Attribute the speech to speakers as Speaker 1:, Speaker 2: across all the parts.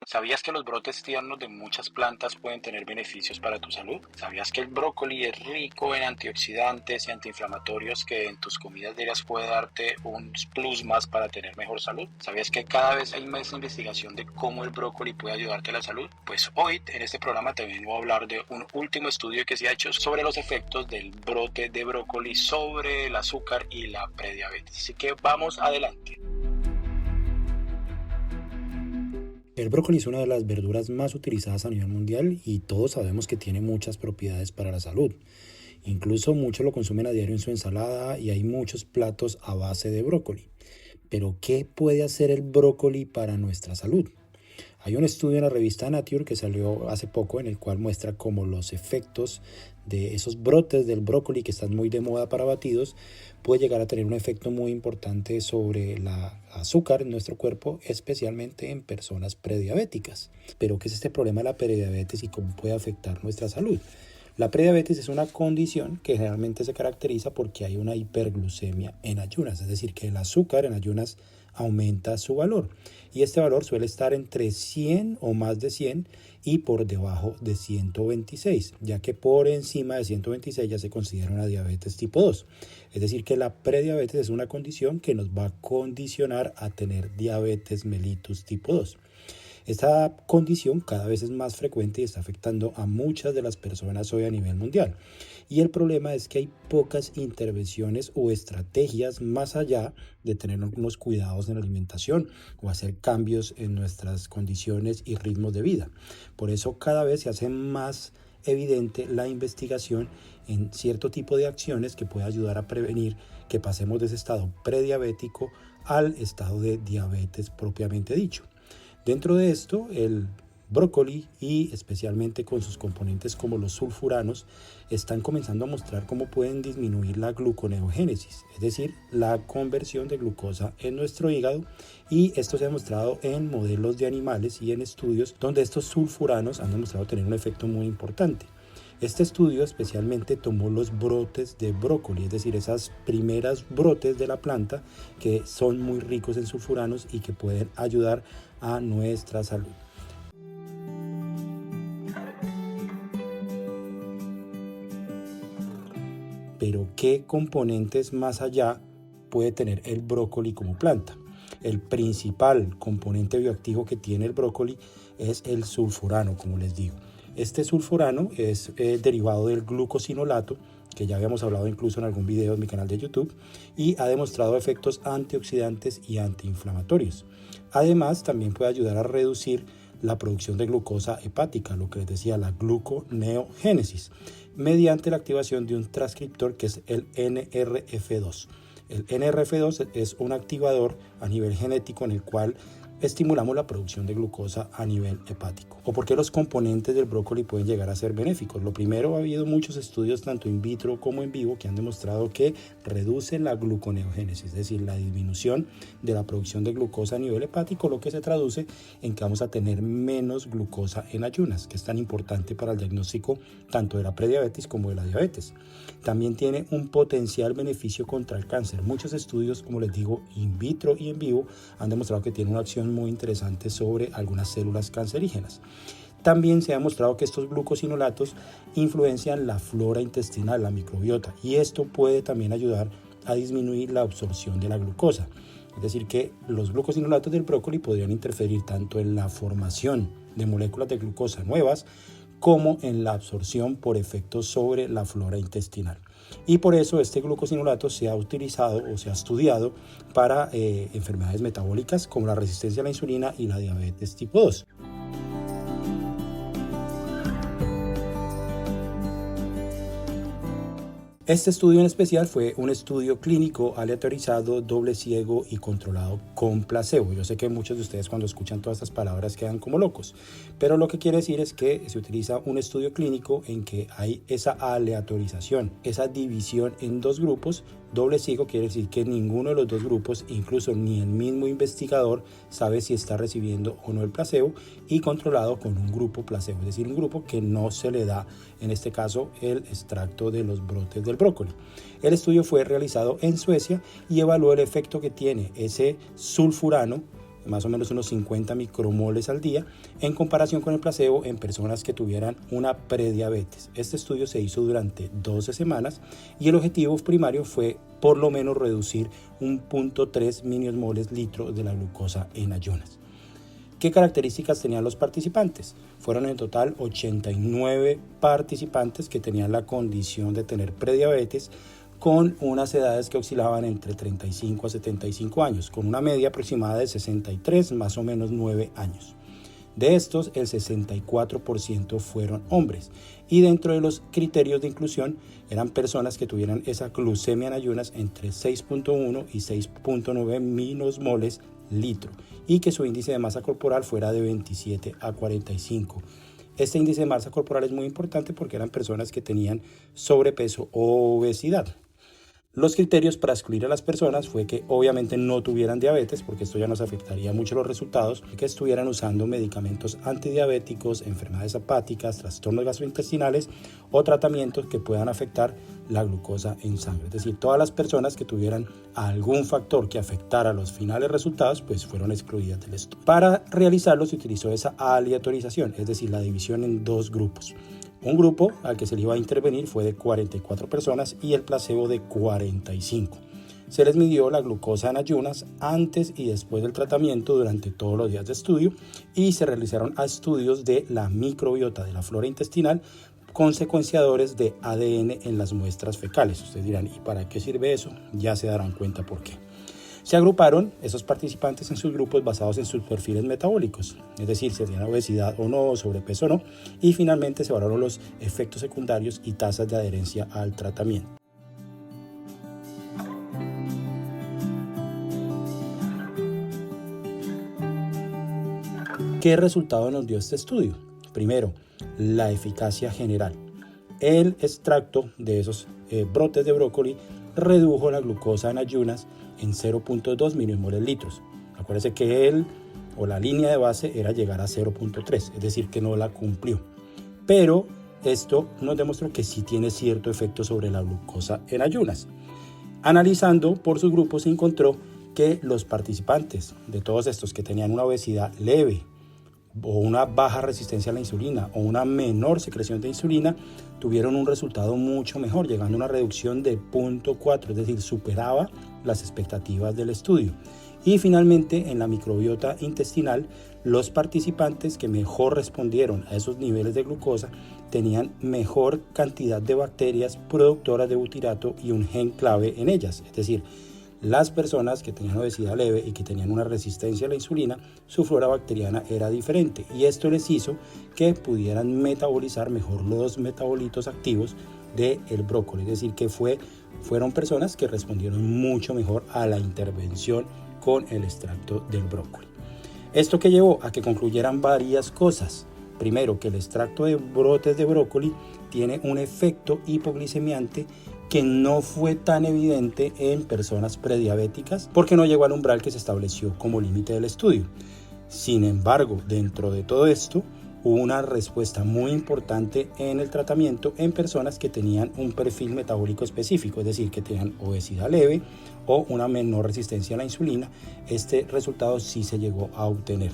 Speaker 1: ¿Sabías que los brotes tiernos de muchas plantas pueden tener beneficios para tu salud? ¿Sabías que el brócoli es rico en antioxidantes y antiinflamatorios que en tus comidas diarias puede darte un plus más para tener mejor salud? ¿Sabías que cada vez hay más investigación de cómo el brócoli puede ayudarte a la salud? Pues hoy en este programa te vengo a hablar de un último estudio que se ha hecho sobre los efectos del brote de brócoli sobre el azúcar y la prediabetes. Así que vamos adelante.
Speaker 2: El brócoli es una de las verduras más utilizadas a nivel mundial y todos sabemos que tiene muchas propiedades para la salud. Incluso muchos lo consumen a diario en su ensalada y hay muchos platos a base de brócoli. Pero, ¿qué puede hacer el brócoli para nuestra salud? Hay un estudio en la revista Nature que salió hace poco en el cual muestra cómo los efectos de esos brotes del brócoli que están muy de moda para batidos puede llegar a tener un efecto muy importante sobre el azúcar en nuestro cuerpo, especialmente en personas prediabéticas. Pero, ¿qué es este problema de la prediabetes y cómo puede afectar nuestra salud? La prediabetes es una condición que generalmente se caracteriza porque hay una hiperglucemia en ayunas, es decir, que el azúcar en ayunas aumenta su valor y este valor suele estar entre 100 o más de 100 y por debajo de 126, ya que por encima de 126 ya se considera una diabetes tipo 2. Es decir, que la prediabetes es una condición que nos va a condicionar a tener diabetes mellitus tipo 2. Esta condición cada vez es más frecuente y está afectando a muchas de las personas hoy a nivel mundial. Y el problema es que hay pocas intervenciones o estrategias más allá de tener unos cuidados en la alimentación o hacer cambios en nuestras condiciones y ritmos de vida. Por eso cada vez se hace más evidente la investigación en cierto tipo de acciones que puede ayudar a prevenir que pasemos de ese estado prediabético al estado de diabetes propiamente dicho. Dentro de esto, el brócoli y especialmente con sus componentes como los sulfuranos están comenzando a mostrar cómo pueden disminuir la gluconeogénesis, es decir, la conversión de glucosa en nuestro hígado, y esto se ha demostrado en modelos de animales y en estudios donde estos sulfuranos han demostrado tener un efecto muy importante. Este estudio especialmente tomó los brotes de brócoli, es decir, esas primeras brotes de la planta que son muy ricos en sulfuranos y que pueden ayudar a nuestra salud. Pero, ¿qué componentes más allá puede tener el brócoli como planta? El principal componente bioactivo que tiene el brócoli es el sulfurano, como les digo. Este sulfurano es derivado del glucosinolato, que ya habíamos hablado incluso en algún video en mi canal de YouTube, y ha demostrado efectos antioxidantes y antiinflamatorios. Además, también puede ayudar a reducir la producción de glucosa hepática, lo que les decía, la gluconeogénesis, mediante la activación de un transcriptor que es el NRF2. El NRF2 es un activador a nivel genético en el cual estimulamos la producción de glucosa a nivel hepático. ¿O por qué los componentes del brócoli pueden llegar a ser benéficos? Lo primero, ha habido muchos estudios tanto in vitro como en vivo que han demostrado que reducen la gluconeogénesis, es decir, la disminución de la producción de glucosa a nivel hepático, lo que se traduce en que vamos a tener menos glucosa en ayunas, que es tan importante para el diagnóstico tanto de la prediabetes como de la diabetes. También tiene un potencial beneficio contra el cáncer. Muchos estudios, como les digo, in vitro y en vivo, han demostrado que tiene una acción muy interesante sobre algunas células cancerígenas. También se ha demostrado que estos glucosinolatos influencian la flora intestinal, la microbiota, y esto puede también ayudar a disminuir la absorción de la glucosa. Es decir, que los glucosinolatos del brócoli podrían interferir tanto en la formación de moléculas de glucosa nuevas como en la absorción por efectos sobre la flora intestinal. Y por eso este glucosinolato se ha utilizado o se ha estudiado para enfermedades metabólicas como la resistencia a la insulina y la diabetes tipo 2. Este estudio en especial fue un estudio clínico aleatorizado, doble ciego y controlado con placebo. Yo sé que muchos de ustedes cuando escuchan todas estas palabras quedan como locos, pero lo que quiere decir es que se utiliza un estudio clínico en que hay esa aleatorización, esa división en dos grupos. Doble ciego quiere decir que ninguno de los dos grupos, incluso ni el mismo investigador, sabe si está recibiendo o no el placebo, y controlado con un grupo placebo, es decir, un grupo que no se le da, en este caso, el extracto de los brotes del brócoli. El estudio fue realizado en Suecia y evaluó el efecto que tiene ese sulfurano más o menos unos 50 micromoles al día, en comparación con el placebo en personas que tuvieran una prediabetes. Este estudio se hizo durante 12 semanas y el objetivo primario fue por lo menos reducir 1.3 milimoles litro de la glucosa en ayunas. ¿Qué características tenían los participantes? Fueron en total 89 participantes que tenían la condición de tener prediabetes, con unas edades que oscilaban entre 35 a 75 años, con una media aproximada de 63, más o menos 9 años. De estos, el 64% fueron hombres, y dentro de los criterios de inclusión eran personas que tuvieran esa glucemia en ayunas entre 6.1 y 6.9 milimoles litro, y que su índice de masa corporal fuera de 27 a 45. Este índice de masa corporal es muy importante porque eran personas que tenían sobrepeso o obesidad. Los criterios para excluir a las personas fue que obviamente no tuvieran diabetes, porque esto ya nos afectaría mucho los resultados, que estuvieran usando medicamentos antidiabéticos, enfermedades hepáticas, trastornos gastrointestinales o tratamientos que puedan afectar la glucosa en sangre. Es decir, todas las personas que tuvieran algún factor que afectara los finales resultados, pues fueron excluidas del estudio. Para realizarlo se utilizó esa aleatorización, es decir, la división en dos grupos. Un grupo al que se le iba a intervenir fue de 44 personas y el placebo de 45. Se les midió la glucosa en ayunas antes y después del tratamiento durante todos los días de estudio y se realizaron estudios de la microbiota de la flora intestinal con secuenciadores de ADN en las muestras fecales. Ustedes dirán, ¿y para qué sirve eso? Ya se darán cuenta por qué. Se agruparon esos participantes en sus grupos basados en sus perfiles metabólicos, es decir, si tenían obesidad o no, sobrepeso o no, y finalmente se evaluaron los efectos secundarios y tasas de adherencia al tratamiento. ¿Qué resultado nos dio este estudio? Primero, la eficacia general. El extracto de esos brotes de brócoli redujo la glucosa en ayunas en 0.2 milimoles litros. Acuérdense que la línea de base era llegar a 0.3, es decir, que no la cumplió. Pero esto nos demostró que sí tiene cierto efecto sobre la glucosa en ayunas. Analizando por su grupo se encontró que los participantes de todos estos que tenían una obesidad leve o una baja resistencia a la insulina o una menor secreción de insulina tuvieron un resultado mucho mejor, llegando a una reducción de 0.4, es decir, superaba las expectativas del estudio. Y finalmente, en la microbiota intestinal, los participantes que mejor respondieron a esos niveles de glucosa tenían mejor cantidad de bacterias productoras de butirato y un gen clave en ellas, es decir, las personas que tenían obesidad leve y que tenían una resistencia a la insulina, su flora bacteriana era diferente y esto les hizo que pudieran metabolizar mejor los metabolitos activos del brócoli, es decir, que fueron personas que respondieron mucho mejor a la intervención con el extracto del brócoli. Esto que llevó a que concluyeran varias cosas. Primero, que el extracto de brotes de brócoli tiene un efecto hipoglicemiante que no fue tan evidente en personas prediabéticas porque no llegó al umbral que se estableció como límite del estudio. Sin embargo, dentro de todo esto, hubo una respuesta muy importante en el tratamiento en personas que tenían un perfil metabólico específico, es decir, que tenían obesidad leve o una menor resistencia a la insulina. Este resultado sí se llegó a obtener.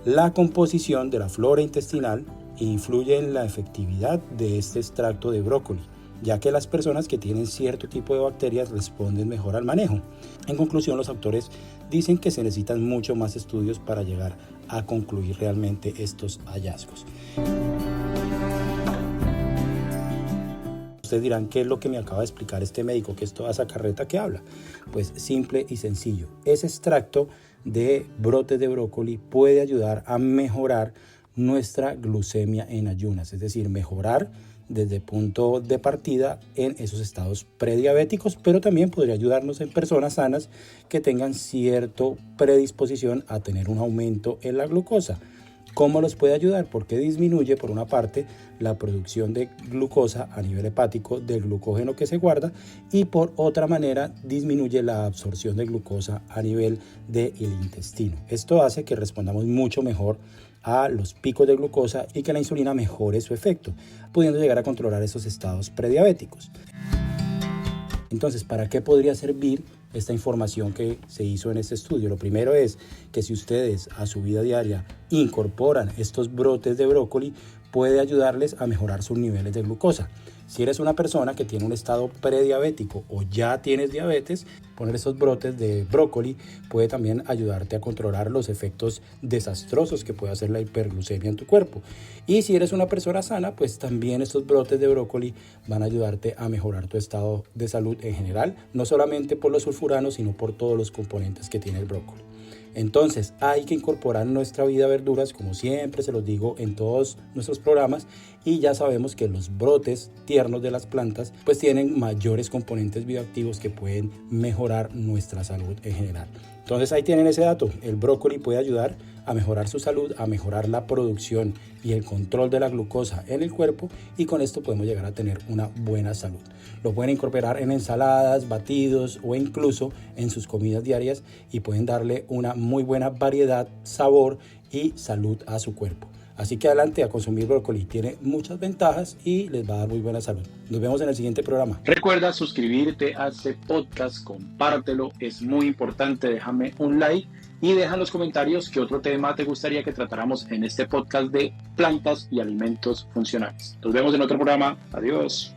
Speaker 2: La composición de la flora intestinal influye en la efectividad de este extracto de brócoli, ya que las personas que tienen cierto tipo de bacterias responden mejor al manejo. En conclusión, los autores dicen que se necesitan mucho más estudios para llegar a concluir realmente estos hallazgos. Ustedes dirán, ¿qué es lo que me acaba de explicar este médico? ¿Qué es toda esa carreta que habla? Pues simple y sencillo. Ese extracto de brotes de brócoli puede ayudar a mejorar nuestra glucemia en ayunas, es decir, mejorar desde punto de partida en esos estados prediabéticos, pero también podría ayudarnos en personas sanas que tengan cierta predisposición a tener un aumento en la glucosa. ¿Cómo los puede ayudar? Porque disminuye, por una parte, la producción de glucosa a nivel hepático del glucógeno que se guarda y por otra manera disminuye la absorción de glucosa a nivel del intestino. Esto hace que respondamos mucho mejor a los picos de glucosa y que la insulina mejore su efecto, pudiendo llegar a controlar esos estados prediabéticos. Entonces, ¿para qué podría servir esta información que se hizo en este estudio. Lo primero es que si ustedes a su vida diaria incorporan estos brotes de brócoli, puede ayudarles a mejorar sus niveles de glucosa. Si eres una persona que tiene un estado prediabético o ya tienes diabetes, poner esos brotes de brócoli puede también ayudarte a controlar los efectos desastrosos que puede hacer la hiperglucemia en tu cuerpo. Y si eres una persona sana, pues también estos brotes de brócoli van a ayudarte a mejorar tu estado de salud en general, no solamente por los sulfuranos, sino por todos los componentes que tiene el brócoli. Entonces hay que incorporar en nuestra vida verduras, como siempre se los digo en todos nuestros programas, y ya sabemos que los brotes tiernos de las plantas pues tienen mayores componentes bioactivos que pueden mejorar nuestra salud en general. Entonces ahí tienen ese dato, el brócoli puede ayudar a mejorar su salud, a mejorar la producción y el control de la glucosa en el cuerpo, y con esto podemos llegar a tener una buena salud. Lo pueden incorporar en ensaladas, batidos o incluso en sus comidas diarias y pueden darle una muy buena variedad, sabor y salud a su cuerpo. Así que adelante a consumir brócoli, tiene muchas ventajas y les va a dar muy buena salud. Nos vemos en el siguiente programa.
Speaker 1: Recuerda suscribirte a este podcast, compártelo, es muy importante, déjame un like y deja en los comentarios qué otro tema te gustaría que tratáramos en este podcast de plantas y alimentos funcionales. Nos vemos en otro programa, adiós.